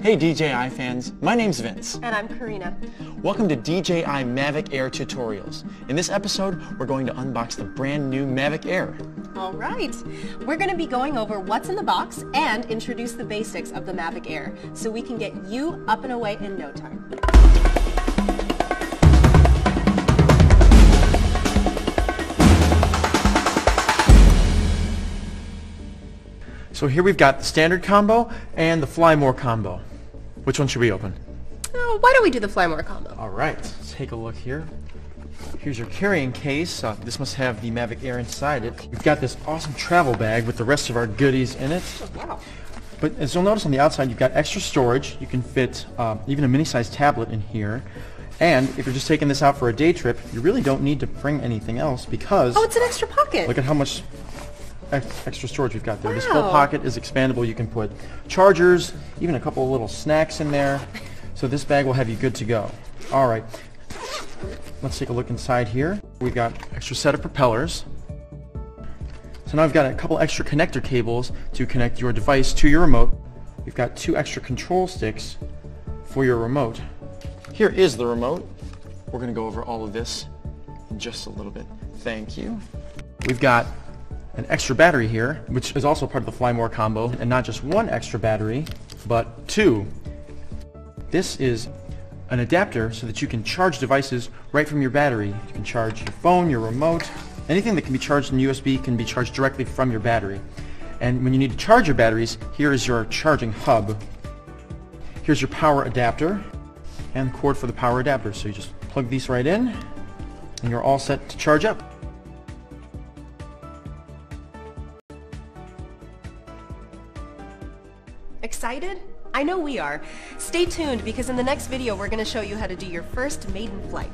Hey DJI fans, my name's Vince. And I'm Karina. Welcome to DJI Mavic Air tutorials. In this episode, we're going to unbox the brand new Mavic Air. All right. We're going to be going over what's in the box and introduce the basics of the Mavic Air so we can get you up and away in no time. So here we've got the standard combo and the fly more combo. Which one should we open? Oh, why don't we do the fly more combo? All right, let's take a look here. Here's your carrying case. This must have the Mavic Air inside it. We've got this awesome travel bag with the rest of our goodies in it. Oh, wow. But as you'll notice on the outside, you've got extra storage. You can fit even a mini-sized tablet in here. And if you're just taking this out for a day trip, you really don't need to bring anything else because... Oh, it's an extra pocket. Look at how much extra storage we've got there. Wow. This full pocket is expandable. You can put chargers, even a couple of little snacks in there. So this bag will have you good to go. All right, let's take a look inside here. We've got extra set of propellers. So now I've got a couple extra connector cables to connect your device to your remote. We've got 2 extra control sticks for your remote. Here is the remote. We're going to go over all of this in just a little bit. Thank you. We've got an extra battery here, which is also part of the Fly More combo, and not just 1 extra battery, but 2. This is an adapter so that you can charge devices right from your battery. You can charge your phone, your remote, anything that can be charged in USB can be charged directly from your battery. And when you need to charge your batteries, here is your charging hub. Here's your power adapter and the cord for the power adapter. So you just plug these right in and you're all set to charge up. Excited? I know we are. Stay tuned because in the next video we're going to show you how to do your first maiden flight.